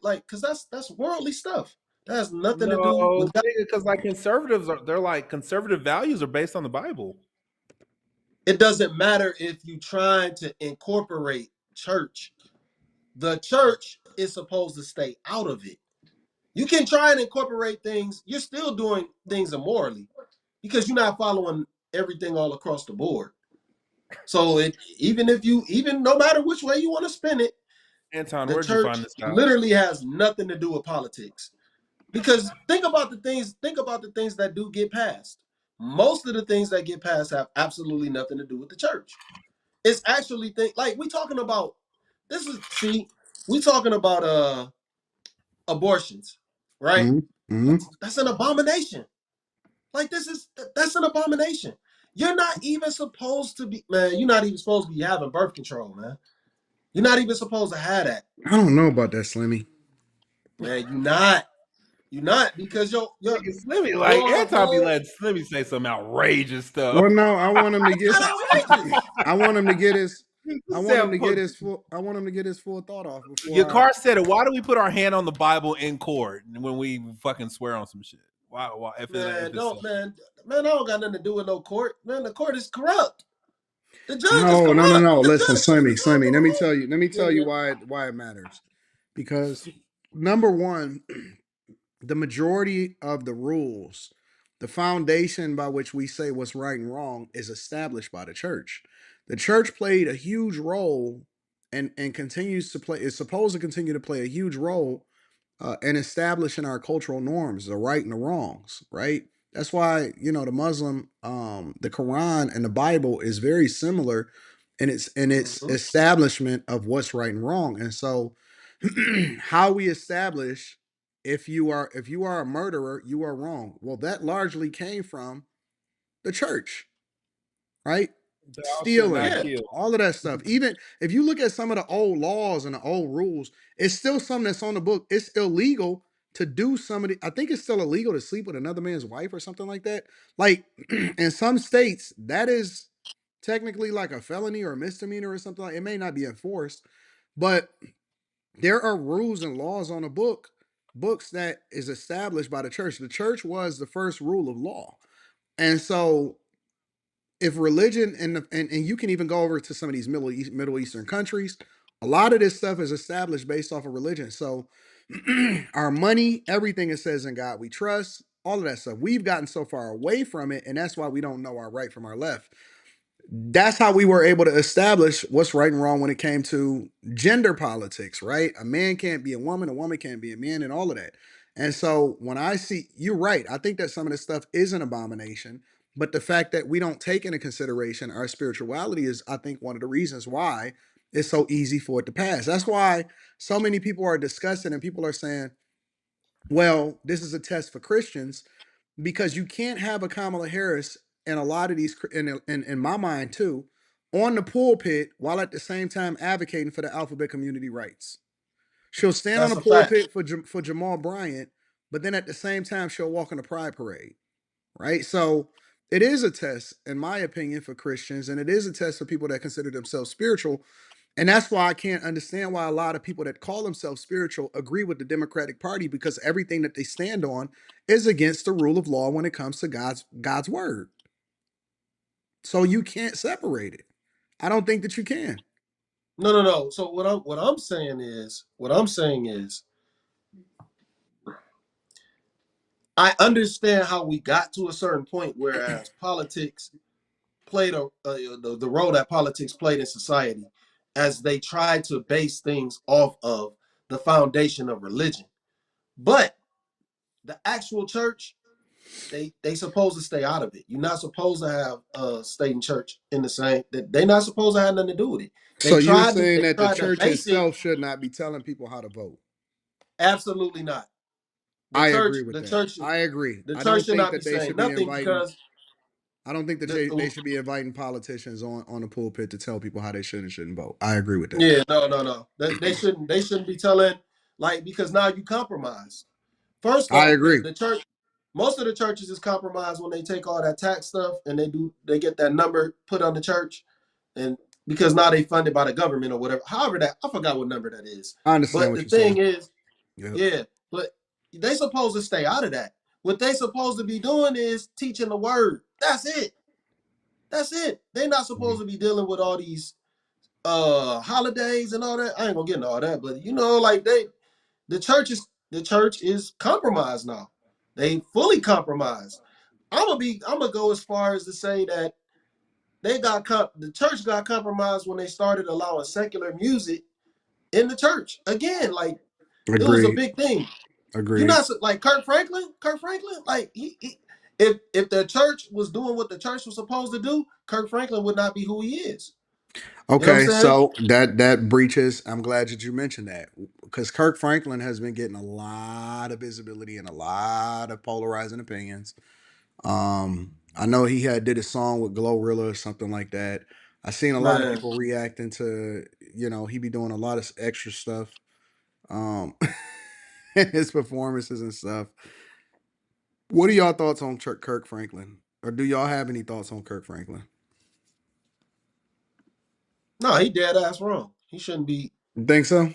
like, because that's worldly stuff. That has nothing to do No, with God. because like conservatives are, they're like conservative values are based on the Bible. It doesn't matter if you trying to incorporate church. The church is supposed to stay out of it. You can try and incorporate things. You're still doing things immorally because you're not following everything all across the board. So even no matter which way you want to spin it, Anton, the where'd you find church this out? literally has nothing to do with politics. Because think about the things that do get passed. Most of the things that get passed have absolutely nothing to do with the church. It's actually like we talking about we talking about abortions, right? Mm-hmm. That's an abomination. Like that's an abomination. You're not even supposed to be, man, you're not even supposed to be having birth control, man. You're not even supposed to have that. I don't know about that, Slimmy. Man, you're not. You're not because Nigga, Slimmy, like your Anton be whole letting Slimmy say some outrageous stuff. Well, no, I want him to get. not outrageous. I want him to get his. I want him Sam to put- get his full. I want him to get his full thought off Your before I. car said it. Why do we put our hand on the Bible in court when we fucking swear on some shit? Why Man, if it's I don't got nothing to do with no court. Man, the court is corrupt. The judge is No, no, no, corrupt. no. The Listen, judge is Slimmy. Let me responsible. tell you. Let me tell you why it matters. Because number one, the majority of the rules, the foundation by which we say what's right and wrong, is established by the church. The church played a huge role, and continues to play. Is supposed to continue to play a huge role in establishing our cultural norms, the right and the wrongs, right? That's why the Muslim, the Quran and the Bible is very similar in its Mhm. establishment of what's right and wrong. And so, how we establish if you are a murderer, you are wrong. Well, that largely came from the church, right? thou shalt not Stealing, Yeah. kill. all of that stuff. Even if you look at some of the old laws and the old rules, it's still something that's on the book. It's illegal to do some of the, I think it's still illegal to sleep with another man's wife or something like that. Like in some states, that is technically like a felony or a misdemeanor or something like it may not be enforced, but there are rules and laws on the books that is established by the church. The church was the first rule of law. And so if religion and you can even go over to some of these Middle Eastern countries, a lot of this stuff is established based off of religion. So our money, everything it says in God we trust, all of that stuff. We've gotten so far away from it, and that's why we don't know our right from our left. That's how we were able to establish what's right and wrong when it came to gender politics, right? A man can't be a woman can't be a man, and all of that. And so when I see, you're right, I think that some of this stuff is an abomination, but the fact that we don't take into consideration our spirituality is, I think, one of the reasons why it's so easy for it to pass. That's why so many people are discussing and people are saying, well, this is a test for Christians because you can't have a Kamala Harris and a lot of these, in my mind too, on the pulpit while at the same time advocating for the alphabet community rights. She'll stand on That's the a fact. pulpit for Jamal Bryant, but then at the same time she'll walk in the pride parade, right? So it is a test, in my opinion, for Christians, and it is a test for people that consider themselves spiritual. And that's why I can't understand why a lot of people that call themselves spiritual agree with the Democratic Party, because everything that they stand on is against the rule of law when it comes to God's word. So you can't separate it. I don't think that you can. No. So what I'm saying is I understand how we got to a certain point, whereas politics played the role that politics played in society, as they tried to base things off of the foundation of religion. But the actual church, they supposed to stay out of it. You're not supposed to have state and church in the same. They're not supposed to have nothing to do with it. So you're They saying that the tried to church base it. itself should not be telling people how to vote. Absolutely not. I agree with The that. church, I agree. the I church don't should think not be that they saying should be nothing inviting. because I don't think that they should be inviting politicians on the pulpit to tell people how they should and shouldn't vote. I agree with that. yeah, no. They shouldn't be telling, like, because now you compromise. First I off, agree. the church, most of the churches is compromised when they take all that tax stuff and they get that number put on the church, and because now they funded by the government or whatever. However, that I forgot what number that is. I understand But what the you're thing saying. is, Yep. Yeah, but they supposed to stay out of that. What they supposed to be doing is teaching the word. That's it. That's it. They're not supposed to be dealing with all these holidays and all that. I ain't gonna get into all that, but like the church is compromised now. They fully compromised. I'm gonna go as far as to say that the church got compromised when they started allowing secular music in the church. Again, like it was a Agreed. big thing. You're Agreed. not like Kirk Franklin. Kirk Franklin, like if the church was doing what the church was supposed to do, Kirk Franklin would not be who he is. You know what I'm Okay, saying? so that breaches. I'm glad that you mentioned that because Kirk Franklin has been getting a lot of visibility and a lot of polarizing opinions. I know he had did a song with Glorilla or something like that. I seen a lot of Man, people reacting to, he be doing a lot of extra stuff, um, in his performances and stuff. What are y'all thoughts on Kirk Franklin, or do y'all have any thoughts on Kirk Franklin? no, he dead ass wrong. He shouldn't be. You think so?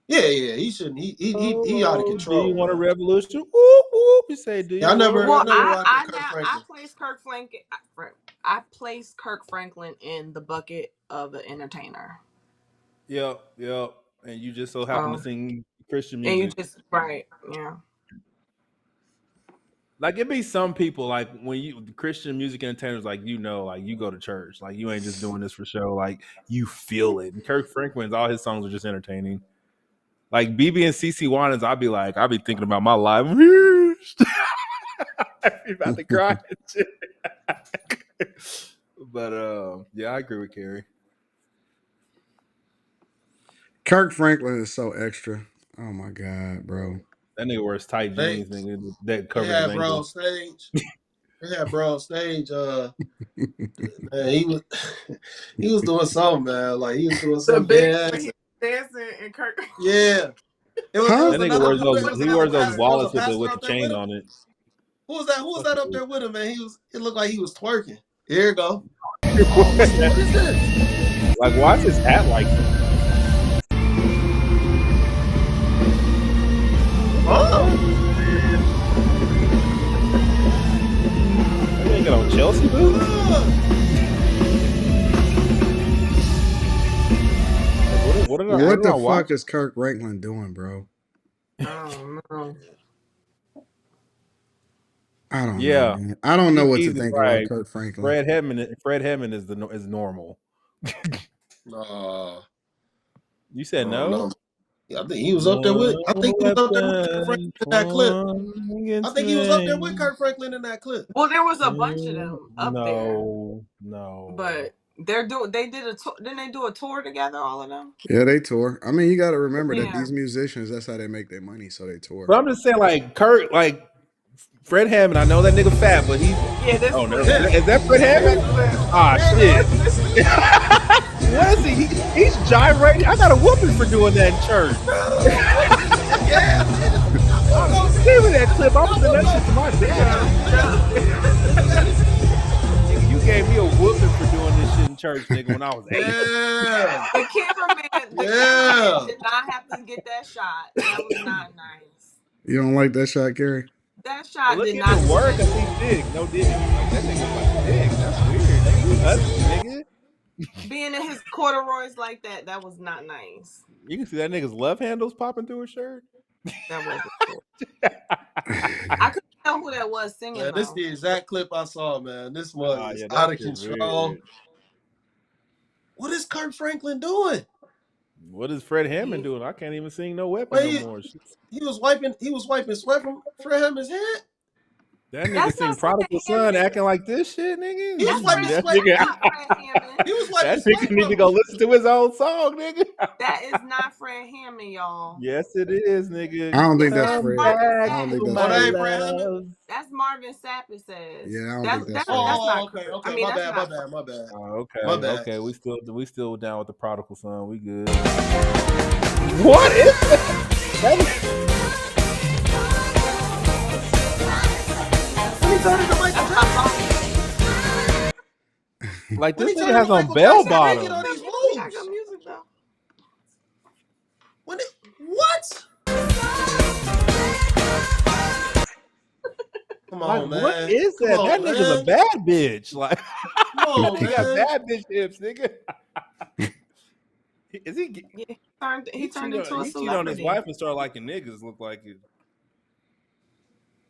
Yeah, he shouldn't. He out of Oh, do you control, want a man. revolution? Whoop whoop. You say, do Yeah, you I want a never, I Well, never I rocked with I Kirk now I Franklin. place Kirk Franklin. I place Kirk Franklin in the bucket of an entertainer. Yep, yep. And you just so happen to So, sing Christian and you music. just right, yeah. Like it be some people like when you Christian music entertainers like like you go to church like you ain't just doing this for show like you feel it. And Kirk Franklin's all his songs are just entertaining. Like BB and CC Winans, I'll be thinking about my life. I'd be about to cry. And shit. But yeah, I agree with Keri. Kirk Franklin is so extra. Oh my god, bro. That nigga wears tight They jeans, nigga, that they cover his had bro on ankles. stage. They had bro on stage. Man, he was he was doing something, man. Like he was doing The some big when dance. he dancing and Kirk. Yeah, it Huh? was That nigga another wears dude. those It was he another wears those pastor. There was a wallets with pastor the up there with chain him. on it. Who was that? Who was that Fucking up weird. there with him, man? It looked like he was twerking. Here you go. Oh, what is this? Like, why is his hat like that? What the Oh, fuck? That nigga on Chelsea boots? Like, yeah. what What did I the watch? fuck is Kirk Franklin doing, bro? Oh no. I don't know, Yeah, man. I don't know what to DP's is think about right. Kirk Franklin. Fred Hammond is normal. Uh, You I said don't no? know. Yeah, I think he was up there with. I No think he was up there with Kirk Franklin weapon in that clip. formed I against think he was up there with me. Kirk Franklin in that clip. Well, there was a bunch of them up there, No. but they did a tour. Didn't they do a tour together? All of them. Yeah, they tour. I mean, you got to remember that Yeah. these musicians, that's how they make their money, so they tour. But I'm just saying, like Kurt, like Fred Hammond. I know that nigga fat, but he's Yeah, this oh never clip. Yeah, mind. Is that Fred Yeah, Hammond? this clip. Ah yeah, shit. man. What is he? He's gyrating. I got a whooping for doing that in church. Yeah, man. I'm Go saving that clip. I'm gonna send that shit to my Yeah. dad. Nigga, you gave me a whooping for doing this shit in church, nigga, when I was 8. Yeah, The cameraman yeah. did not have to get that shot. That was not nice. You don't like that shot, Gary? That But shot look did at not him do work. that I see justice. thick. No diggity. Like that nigga's like thick. That's weird, nigga. You husky, nigga. Being in his corduroys like that, that was not nice. You can see that nigga's love handles popping through his shirt. That wasn't cool. I couldn't tell who that was singing Man, this is though. the exact clip I saw, man. This Ah, was yeah, that out of shit's control. weird. What is Kirk Franklin doing? What is Fred Hammond He, doing? I can't even sing no weapon Well, no he, more. he was wiping sweat from Fred Hammond's head. That nigga that's sing not Fred Prodigal Son Hammond. acting like this shit, He was That's wiping nigga. Fred. That sweat. That's nigga, not Fred Hammond. He was that wiping nigga sweat need from to him. go listen to his old song, nigga. That is not Fred Hammond, y'all. Yes, it is, I nigga. don't think that's That's Come Fred. Marvin I back don't Sapp. think to that's Oh, my that Fred. ain't Fred Hammond? love. That's Marvin Sapp. It says Yeah, I don't think that that's that Fred. that's Oh, not okay, Kirk. I okay. mean, My that's bad, my not. bad, my bad. My Okay, bad. okay. We still down with the prodigal son. We good. What is that? That is- When he turned into Michael That's my Jackson? song. like When this he nigga turned has into on Michael bell Jackson, He got he get all bottoms. these he got moves. good music though. What? Come Like, on, what man. is Come that? That on, nigga's a man. bad bitch. Like, Come on, he got man. bad bitch hips, nigga. Is he? Yeah, he turned into a He cheated on his celebrity. wife and started liking niggas. Look like it.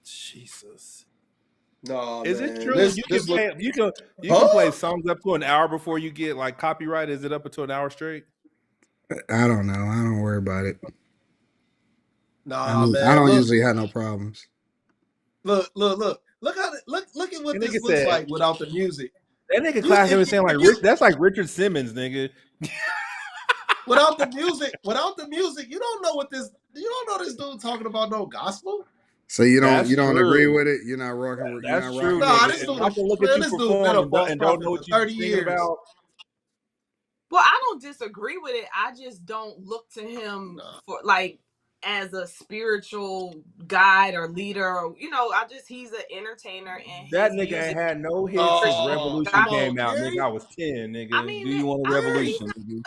Jesus. No, Is it man. true This you can this look. pay you can play Huh? songs up to an hour before you get like copyright? Is it up until an hour straight? I don't know. I don't worry about it. Nah, I man. don't Look, usually have no problems. look. Look at what That nigga this looks said like without the music. that nigga You class him and saying like if you That's like Richard Simmons, nigga. without the music, you don't know what this. You don't know this dude talking about no gospel. So That's you don't agree true. with it? You're not rocking. You're That's not true, rocking with Nah, it. nigga. this If dude, I can look at man, you this dude been perform a and false don't prophet know for what you 30 singing years. about, Well, I don't disagree with it. I just don't look to him Nah. for like as a spiritual guide or leader. Or, he's an entertainer and that his nigga ain't music had no hits since Oh, Revolution come gospel. on, came out, nigga. Keri. I was 10, I nigga. Do mean, you want a Keri. he's revolution, nigga?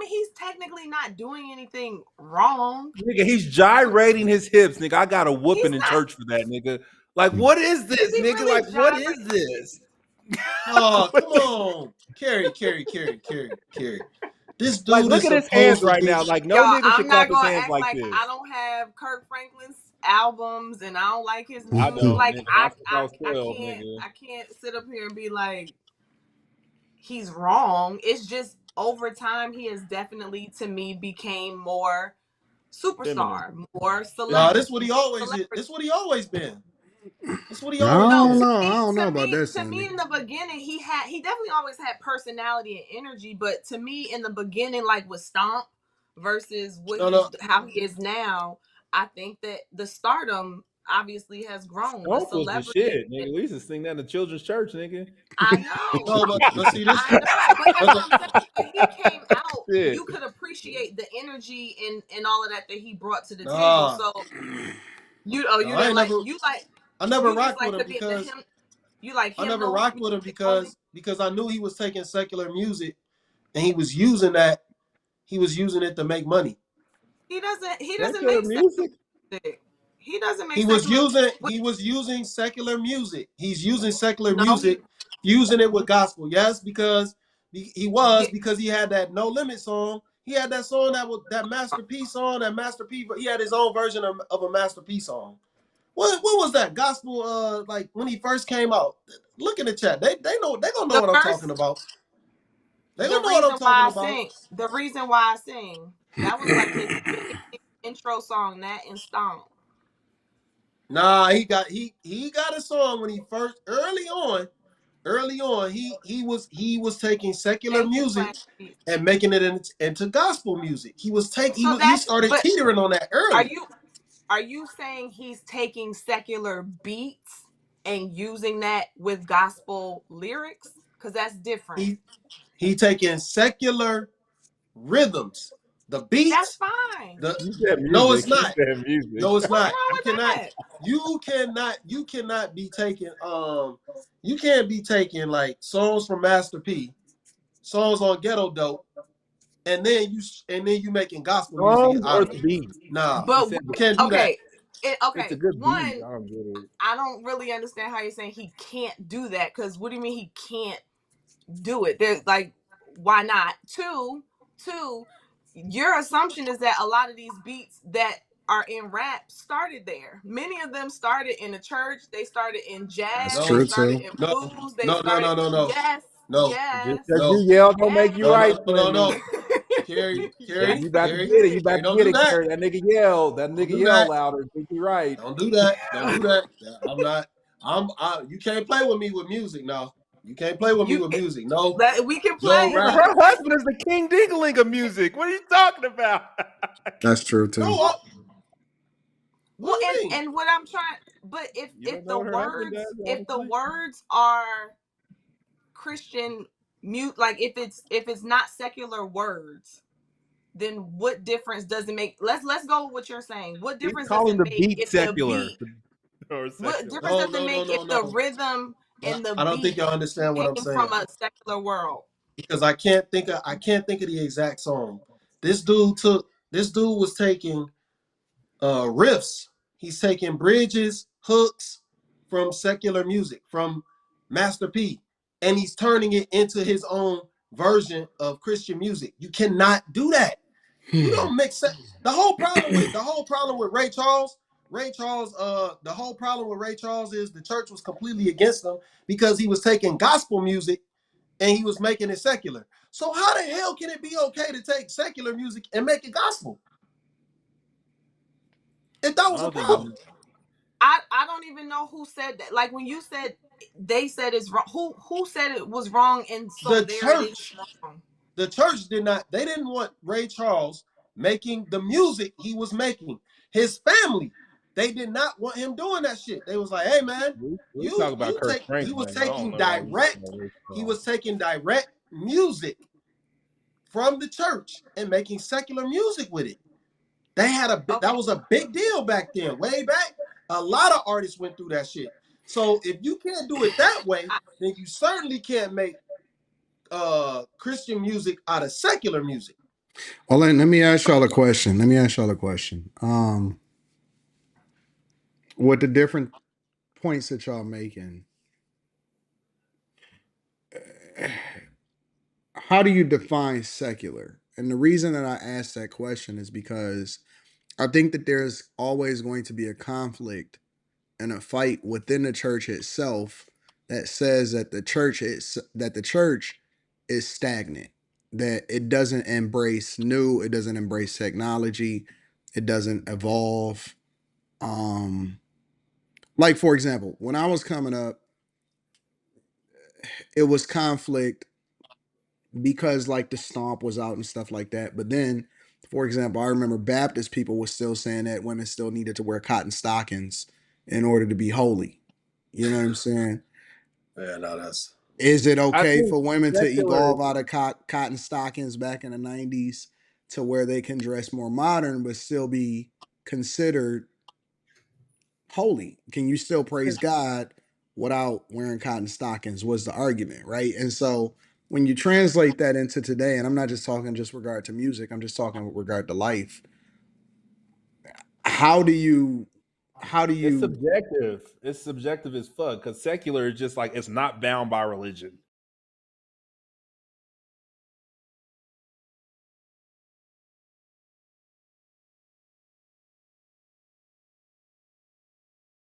he's technically not doing anything wrong. Nigga, he's gyrating his hips, nigga. I got a He's whooping in not. church for that, nigga. Like, what is Is this, he nigga? really Like, what gyrating? is this? Oh, come on, Keri. This Like, dude look is at his hands supposed to right be. now. Like, no Y'all, nigga I'm should clap not his gonna hands act like like this. I don't have Kirk Franklin's albums and I don't like his I music. don't, Like nigga. I, Not since I I, was I 12, can't, nigga. I can't sit up here and be like he's wrong. It's just over time he has definitely to me became more Feminine. superstar, more Nah, Mm. this what he always is. celebrity. This what he always been. This what he I always No, don't been. know. I me, don't know to about me, that, to me, Sonny. in the beginning, he definitely always had personality and energy. But to me, in the beginning, like with Stomp versus No, no. how he is now, I think that the stardom obviously has grown. The Stomp was the celebrity, shit, nigga. We used to sing that in the children's church, nigga. I know, No, but see this. I know, but that's But what I'm saying. When he came out, Shit. you could appreciate the energy and all of that he brought to the table. nah, So no, you didn't like I never you just rocked with like him the because him. You like I never hymnal rocked with him music only. because I knew he was taking secular music and he was using that. He was using it to make money. He doesn't Secular make secular music? music. He doesn't make secular He was using secular music. He's using secular no he music, fusing it with gospel. Yes, because yeah, because he had that No Limit song. He had that song that masterpiece song, that masterpiece. He had his own version of a masterpiece song. What was that gospel? Like when he first came out. Look in the chat. They gonna know the what I'm talking first about. They gonna know what I'm talking about. the reason why I sing that was like his big intro song, that and Stomp. Nah, he got a song when he first early on he was taking secular Thank you, music Plant Pete. and making it into gospel music. So He that's started but teetering on that are early. you are you saying he's taking secular beats and using that with gospel lyrics? Because that's different. He taking secular rhythms, the That's beats. fine. The You said no, it's music. You not. said music. No, it's What's not. wrong with that? You cannot be taking you can't be taking like songs from Master P, songs on Ghetto Dope, and then you making gospel music Songs out or of the it. beat? Nah, He But said you can't do that. okay, it's a okay. good beat. One, I don't get it. I don't really understand how you're saying he can't do that. Because what do you mean he can't do it? There's like, why not? Two. Your assumption is that a lot of these beats that are in rap started there. Many of them started in the church. They started in That's jazz. They true No, started too. in no, blues. They no, no, started. no, no, no, Yes, no, Just yes, because no, you yell don't yes. make you no, right, no, no, Slimmy. no. Carrie, If Carrie, you about to Carrie, get it, you about Carrie, to don't get do it, that. Kurt. That nigga yell. That Don't nigga do yell that. louder. Think you right. Don't do that. Don't do that. I'm not. You can't play with me with music now. You can't play with me You with music. No, that we can no play. Nigga, We rap. can her play. husband is the king dingling of music. What are you talking about? That's true No, too. what Well, do you mean? and what I'm trying, but You don't know what her husband does, if the honestly? words are Christian mute, like if it's not secular words, then what difference does it make? Let's go with what you're saying. What He's difference does calling it the make beat if the secular beat? or What secular. difference No, does it no, no, make no, if the no. rhythm and the I don't think beat y'all understand what I'm came from saying a secular world? because I can't think of the exact song. This dude was taking riffs. He's taking bridges, hooks, from secular music, from Master P, and he's turning it into his own version of Christian music. You cannot do that. You don't mix it. The whole problem with Ray Charles. The whole problem with Ray Charles is the church was completely against him because he was taking gospel music and he was making it secular. So how the hell can it be okay to take secular music and make it gospel? If that I was a don't think problem. I don't even know who said that. Like when you said they said it's wrong. Who said it was wrong and so The there it is church, wrong? the church did not, they didn't want Ray Charles making the music he was making. His family, they did not want him doing that shit. They was like, hey man, we talk about Kirk he was Franklin. I don't taking know why you direct, know Ray he Charles. was taking direct music from the church and making secular music with it. They had that Okay. was a big deal back then, way back. A lot of artists went through that shit. So if you can't do it that way, then you certainly can't make Christian music out of secular music. Well, let me ask y'all a question. With the different points that y'all making, how do you define secular? And the reason that I ask that question is because I think that there's always going to be a conflict and a fight within the church itself that says that the church is stagnant, that it doesn't embrace new, it doesn't embrace technology, it doesn't evolve. Like for example, when I was coming up, it was conflict because like the stomp was out and stuff like that. But then, for example, I remember Baptist people were still saying that women still needed to wear cotton stockings in order to be holy. You know what I'm saying? Yeah, no, that's Is it I okay think for women to secular. evolve out of cotton stockings back in the 90s to where they can dress more modern but still be considered holy? Can you still praise God without wearing cotton stockings? Was the argument, right? And so when you translate that into today, and I'm not just talking just regard to music, I'm just talking with regard to life. How do you how do It's you subjective. It's subjective as fuck because secular is just like it's not bound by religion.